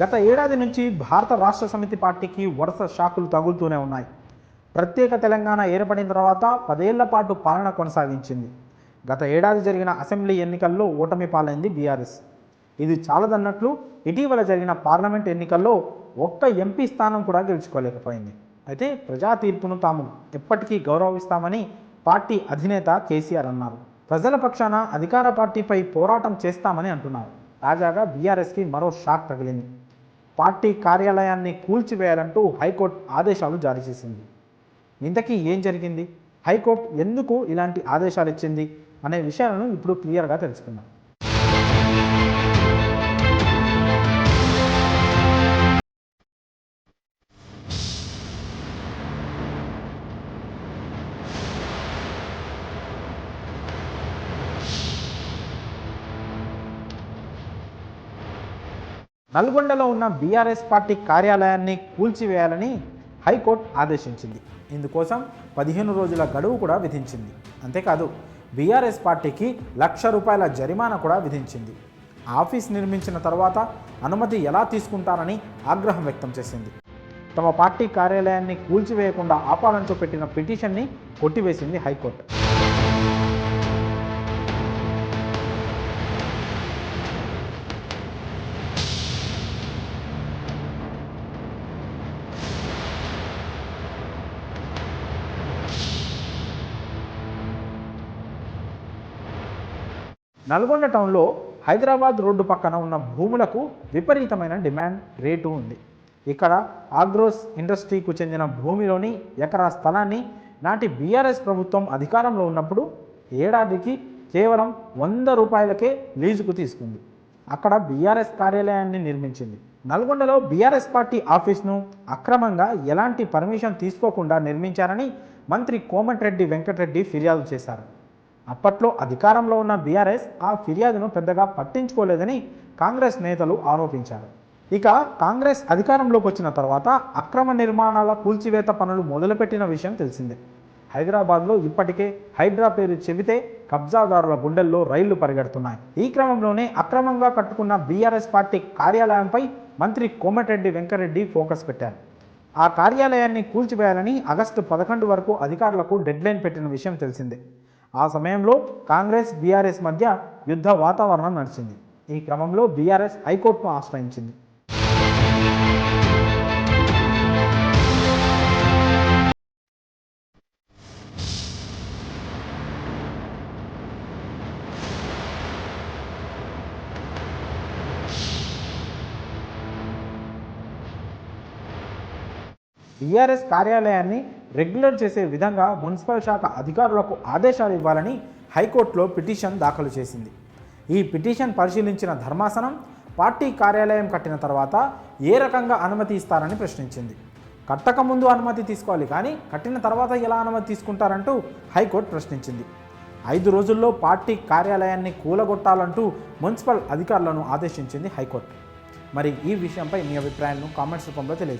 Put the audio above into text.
గత ఏడాది నుంచి భారత రాష్ట్ర సమితి పార్టీకి వరుస షాకులు తగులుతూనే ఉన్నాయి. ప్రత్యేక తెలంగాణ ఏర్పడిన తర్వాత 10 ఏళ్ల పాటు పాలన కొనసాగించింది. గత ఏడాది జరిగిన అసెంబ్లీ ఎన్నికల్లో ఓటమి పాలైంది బీఆర్ఎస్. ఇది చాలదన్నట్లు ఇటీవల జరిగిన పార్లమెంట్ ఎన్నికల్లో ఒక్క ఎంపీ స్థానం కూడా గెలుచుకోలేకపోయింది. అయితే ప్రజా తీర్పును తాము ఎప్పటికీ గౌరవిస్తామని పార్టీ అధినేత కేసీఆర్ అన్నారు. ప్రజల పక్షాన అధికార పార్టీపై పోరాటం చేస్తామని అంటున్నారు. తాజాగా బీఆర్ఎస్కి మరో షాక్ తగిలింది. పార్టీ కార్యాలయాన్ని కూల్చివేయాలంటూ హైకోర్టు ఆదేశాలు జారీ చేసింది. ఇంతకీ ఏం జరిగింది, హైకోర్టు ఎందుకు ఇలాంటి ఆదేశాలు ఇచ్చింది అనే విషయాలను ఇప్పుడు క్లియర్గా తెలుసుకుందాం. నల్గొండలో ఉన్న బీఆర్ఎస్ పార్టీ కార్యాలయాన్ని కూల్చివేయాలని హైకోర్టు ఆదేశించింది. ఇందుకోసం 15 రోజుల గడువు కూడా విధించింది. అంతేకాదు బీఆర్ఎస్ పార్టీకి ₹1,00,000 జరిమానా కూడా విధించింది. ఆఫీస్ నిర్మించిన తర్వాత అనుమతి ఎలా తీసుకుంటారని ఆగ్రహం వ్యక్తం చేసింది. తమ పార్టీ కార్యాలయాన్ని కూల్చివేయకుండా ఆపాలంటూ పెట్టిన పిటిషన్ని కొట్టివేసింది హైకోర్టు. నల్గొండ టౌన్లో హైదరాబాద్ రోడ్డు పక్కన ఉన్న భూములకు విపరీతమైన డిమాండ్ రేటు ఉంది. ఇక్కడ ఆగ్రోస్ ఇండస్ట్రీకు చెందిన భూమిలోని ఎకరా స్థలాన్ని నాటి బీఆర్ఎస్ ప్రభుత్వం అధికారంలో ఉన్నప్పుడు ఏడాదికి కేవలం ₹100కే లీజుకు తీసుకుంది. అక్కడ బీఆర్ఎస్ కార్యాలయాన్ని నిర్మించింది. నల్గొండలో బీఆర్ఎస్ పార్టీ ఆఫీస్ను అక్రమంగా ఎలాంటి పర్మిషన్ తీసుకోకుండా నిర్మించారని మంత్రి కోమటిరెడ్డి వెంకటరెడ్డి ఫిర్యాదు చేశారు. అప్పట్లో అధికారంలో ఉన్న బీఆర్ఎస్ ఆ ఫిర్యాదును పెద్దగా పట్టించుకోలేదని కాంగ్రెస్ నేతలు ఆరోపించారు. ఇక కాంగ్రెస్ అధికారంలోకి వచ్చిన తర్వాత అక్రమ నిర్మాణాల కూల్చివేత పనులు మొదలుపెట్టిన విషయం తెలిసిందే. హైదరాబాద్లో ఇప్పటికే హైడ్రా పేరు చెబితే కబ్జాదారుల గుండెల్లో రైళ్లు పరిగెడుతున్నాయి. ఈ క్రమంలోనే అక్రమంగా కట్టుకున్న బీఆర్ఎస్ పార్టీ కార్యాలయంపై మంత్రి కోమటిరెడ్డి వెంకటరెడ్డి ఫోకస్ పెట్టారు. ఆ కార్యాలయాన్ని కూల్చివేయాలని ఆగస్టు 11 వరకు అధికారులకు డెడ్లైన్ పెట్టిన విషయం తెలిసిందే. ఆ సమయంలో కాంగ్రెస్ బీఆర్ఎస్ మధ్య యుద్ధ వాతావరణం నడిచింది. ఈ క్రమంలో బీఆర్ఎస్ హైకోర్టును ఆశ్రయించింది. బీఆర్ఎస్ కార్యాలయాన్ని రెగ్యులర్ చేసే విధంగా మున్సిపల్ శాఖ అధికారులకు ఆదేశాలు ఇవ్వాలని హైకోర్టులో పిటిషన్ దాఖలు చేసింది. ఈ పిటిషన్ పరిశీలించిన ధర్మాసనం పార్టీ కార్యాలయం కట్టిన తర్వాత ఏ రకంగా అనుమతి ఇస్తారని ప్రశ్నించింది. కట్టక ముందు అనుమతి తీసుకోవాలి, కానీ కట్టిన తర్వాత ఎలా అనుమతి తీసుకుంటారంటూ హైకోర్టు ప్రశ్నించింది. 5 రోజుల్లో పార్టీ కార్యాలయాన్ని కూలగొట్టాలంటూ మున్సిపల్ అధికారులను ఆదేశించింది హైకోర్టు. మరి ఈ విషయంపై మీ అభిప్రాయాలను కామెంట్స్ రూపంలో తెలియజేయండి.